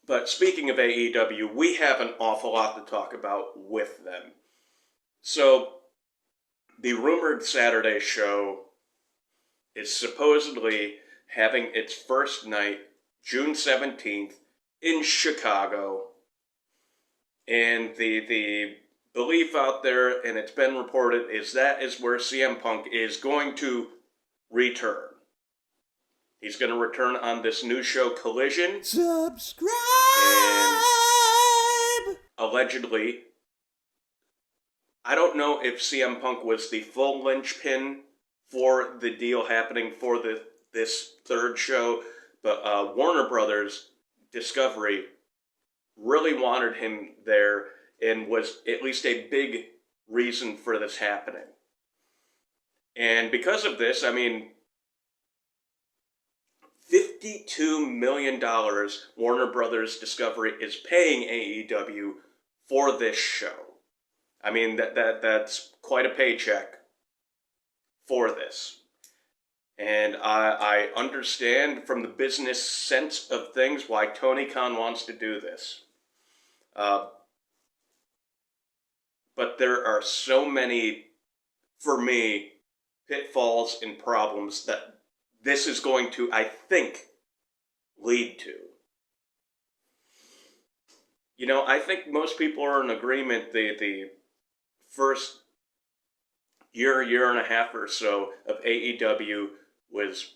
But speaking of AEW, we have an awful lot to talk about with them. So, the rumored Saturday show is supposedly having its first night June 17th in Chicago. And the belief out there, and it's been reported, is that is where CM Punk is going to return. He's going to return on this new show, Collision. Subscribe! And allegedly, I don't know if CM Punk was the full linchpin for the deal happening for this third show, but Warner Brothers Discovery really wanted him there and was at least a big reason for this happening. And because of this, I mean, $52 million Warner Brothers Discovery is paying AEW for this show. I mean, that's quite a paycheck for this. And I understand from the business sense of things why Tony Khan wants to do this. But there are so many, for me, pitfalls and problems that this is going to, I think, lead to. You know, I think most people are in agreement the first year and a half or so of AEW was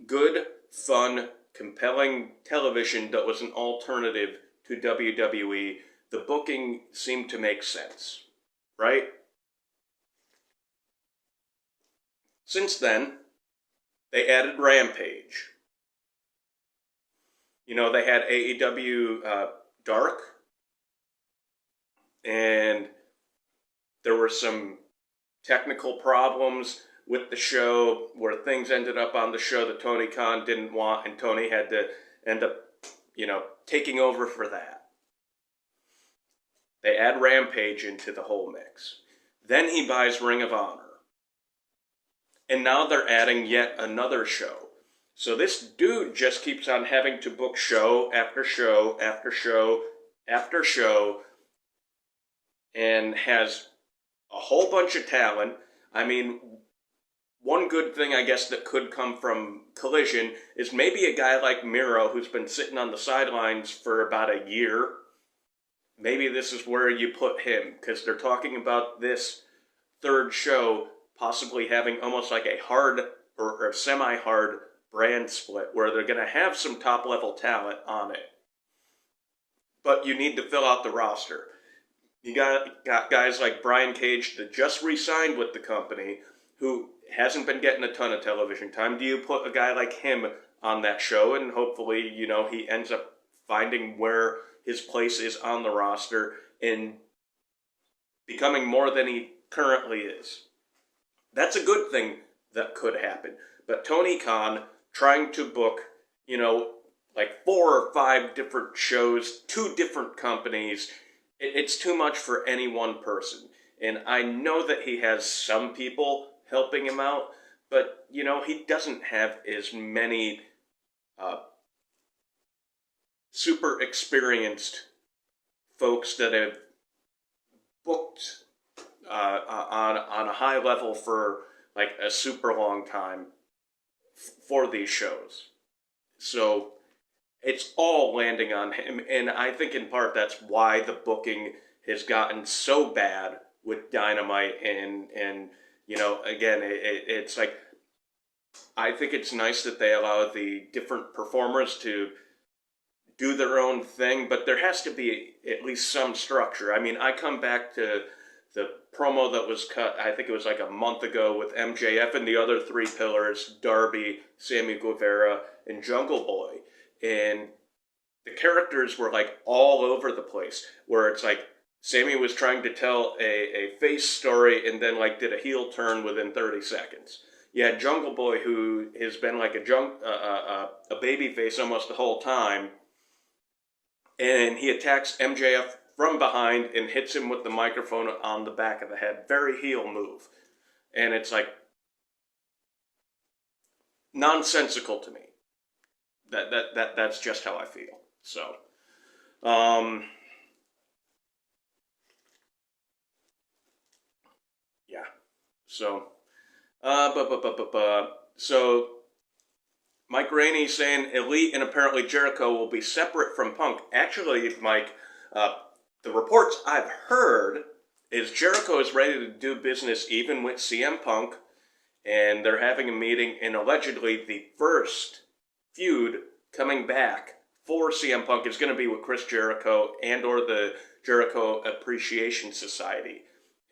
good, fun, compelling television that was an alternative to WWE. The booking seemed to make sense, right? Since then, they added Rampage. You know, they had AEW Dark, and there were some technical problems with the show where things ended up on the show that Tony Khan didn't want, and Tony had to end up, you know, taking over for that. They add Rampage into the whole mix. Then he buys Ring of Honor. And now they're adding yet another show. So this dude just keeps on having to book show after show after show after show and has a whole bunch of talent. I mean, one good thing, I guess, that could come from Collision is maybe a guy like Miro who's been sitting on the sidelines for about a year. Maybe this is where you put him, because they're talking about this third show possibly having almost like a hard or semi-hard brand split where they're going to have some top-level talent on it. But you need to fill out the roster. You got guys like Brian Cage that just re-signed with the company who hasn't been getting a ton of television time. Do you put a guy like him on that show and hopefully, you know, he ends up finding where his place is on the roster and becoming more than he currently is? That's a good thing that could happen. But Tony Khan trying to book, you know, like 4 or 5 different shows, 2 different companies, it's too much for any one person. And I know that he has some people helping him out, but, you know, he doesn't have as many super experienced folks that have booked on a high level for like a super long time for these shows. So it's all landing on him, and I think in part that's why the booking has gotten so bad with Dynamite, and you know, again, it's like, I think it's nice that they allow the different performers to do their own thing, but there has to be at least some structure. I mean, I come back to the promo that was cut, I think it was like a month ago, with MJF and the other 3 pillars, Darby, Sammy Guevara, and Jungle Boy. And the characters were like all over the place, where it's like Sammy was trying to tell a face story and then like did a heel turn within 30 seconds. You had Jungle Boy, who has been like a baby face almost the whole time, and he attacks MJF from behind and hits him with the microphone on the back of the head. Very heel move. And it's like nonsensical to me. That's just how I feel. So, yeah. So, so Mike Rainey saying Elite and apparently Jericho will be separate from Punk. Actually, Mike, the reports I've heard is Jericho is ready to do business even with CM Punk, and they're having a meeting, and allegedly the first feud coming back for CM Punk is going to be with Chris Jericho and or the Jericho Appreciation Society.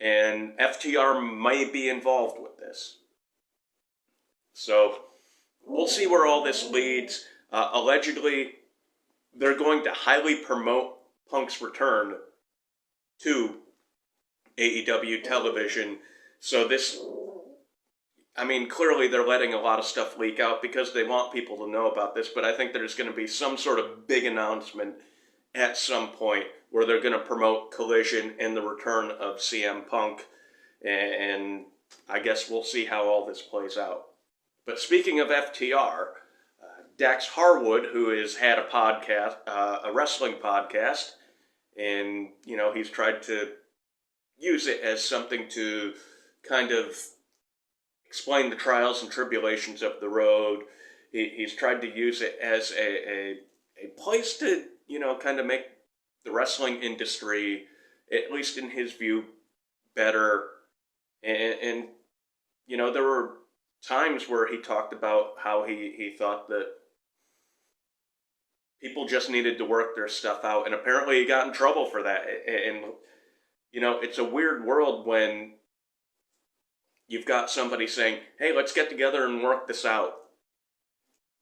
And FTR might be involved with this. So we'll see where all this leads. Allegedly, they're going to highly promote Punk's return to AEW television. So this, I mean, clearly they're letting a lot of stuff leak out because they want people to know about this, but I think there's going to be some sort of big announcement at some point where they're going to promote Collision and the return of CM Punk, and I guess we'll see how all this plays out. But speaking of FTR, Dax Harwood, who has had a podcast, a wrestling podcast, and, you know, he's tried to use it as something to kind of explain the trials and tribulations of the road. He's tried to use it as a place to, you know, kind of make the wrestling industry, at least in his view, better. And you know, there were times where he talked about how he thought that people just needed to work their stuff out, and apparently he got in trouble for that. And, you know, it's a weird world when you've got somebody saying, hey, let's get together and work this out.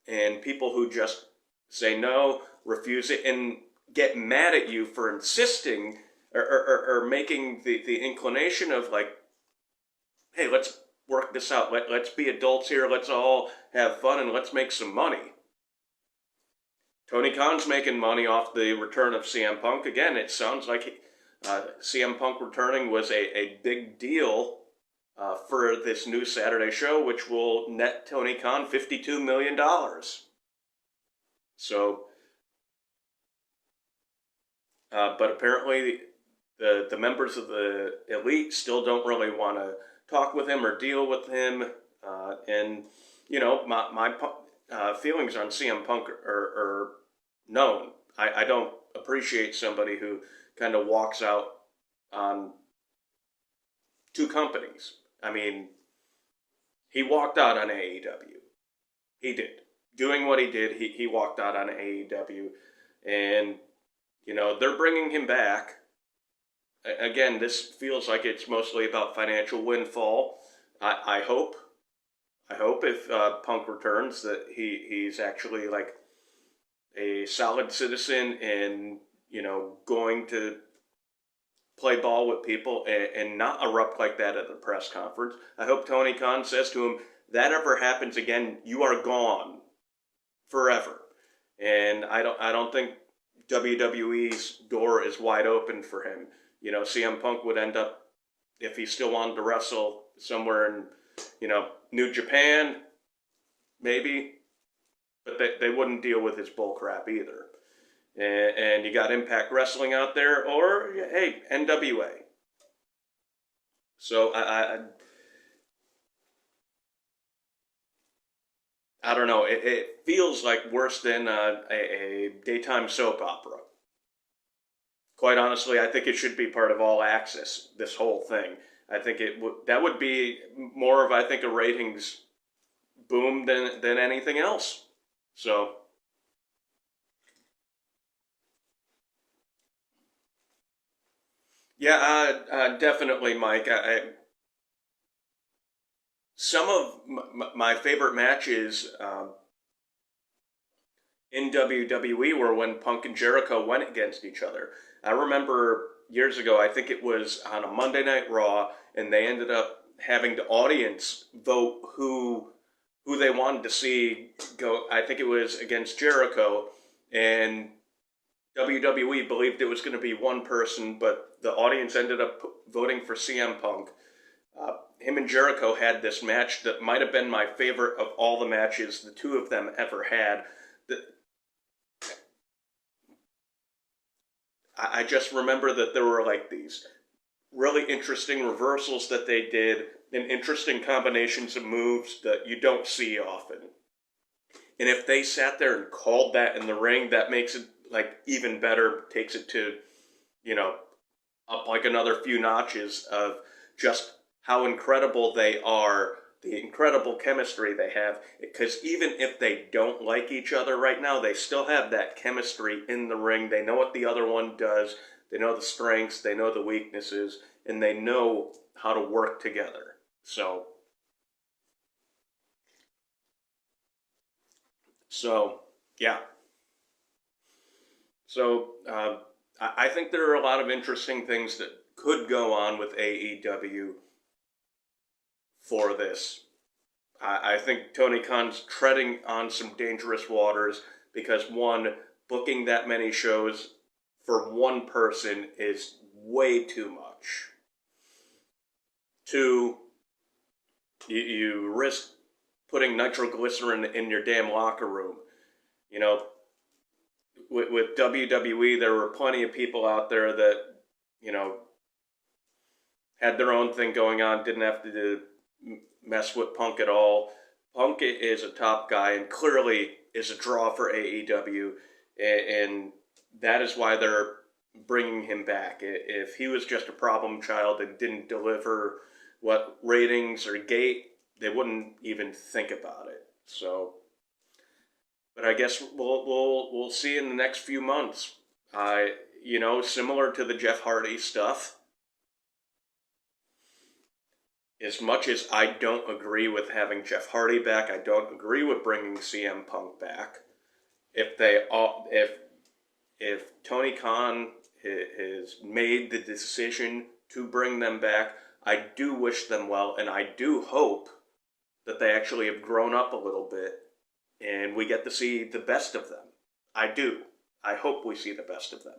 And people who just say no, refuse it, and get mad at you for insisting or making the inclination of like, hey, let's work this out. Let's be adults here. Let's all have fun and let's make some money. Tony Khan's making money off the return of CM Punk. Again, it sounds like CM Punk returning was a big deal for this new Saturday show, which will net Tony Khan $52 million. So, but apparently the members of the Elite still don't really want to talk with him or deal with him. And, you know, my feelings on CM Punk are known. I don't appreciate somebody who kind of walks out on two companies. I mean, he walked out on AEW. He did. Doing what he did, he walked out on AEW. And, you know, they're bringing him back. Again, this feels like it's mostly about financial windfall. I hope if Punk returns that he's actually like a solid citizen and, you know, going to play ball with people and not erupt like that at the press conference. I hope Tony Khan says to him, that ever happens again, you are gone forever. And I don't think WWE's door is wide open for him. You know, CM Punk would end up, if he still wanted to wrestle, somewhere in, you know, New Japan, maybe. But they wouldn't deal with his bull crap either. And you got Impact Wrestling out there, or, hey, NWA. So I don't know. It feels like worse than a daytime soap opera. Quite honestly, I think it should be part of All Access, this whole thing. I think that would be more of, I think, a ratings boom than anything else. So, yeah, definitely, Mike. Some of my favorite matches in WWE were when Punk and Jericho went against each other. I remember years ago, I think it was on a Monday Night Raw, and they ended up having the audience vote who they wanted to see go. I think it was against Jericho, and WWE believed it was going to be one person, but the audience ended up voting for CM Punk. Him and Jericho had this match that might have been my favorite of all the matches the two of them ever had. I just remember that there were like these really interesting reversals that they did and interesting combinations of moves that you don't see often. And if they sat there and called that in the ring, that makes it like even better, takes it to, you know, up like another few notches of just how incredible they are, the incredible chemistry they have. Because even if they don't like each other right now, they still have that chemistry in the ring. They know what the other one does. They know the strengths, they know the weaknesses, and they know how to work together. So yeah. So I think there are a lot of interesting things that could go on with AEW for this. I think Tony Khan's treading on some dangerous waters because, one, booking that many shows for one person is way too much. Two, you risk putting nitroglycerin in your damn locker room. You know, with WWE, there were plenty of people out there that, you know, had their own thing going on, didn't have to mess with Punk at all. Punk is a top guy and clearly is a draw for AEW, and that is why they're bringing him back. If he was just a problem child and didn't deliver what ratings or gate, they wouldn't even think about it. So, but I guess we'll see in the next few months. You know, similar to the Jeff Hardy stuff. As much as I don't agree with having Jeff Hardy back, I don't agree with bringing CM Punk back. If Tony Khan has made the decision to bring them back, I do wish them well, and I do hope that they actually have grown up a little bit and we get to see the best of them. I do. I hope we see the best of them.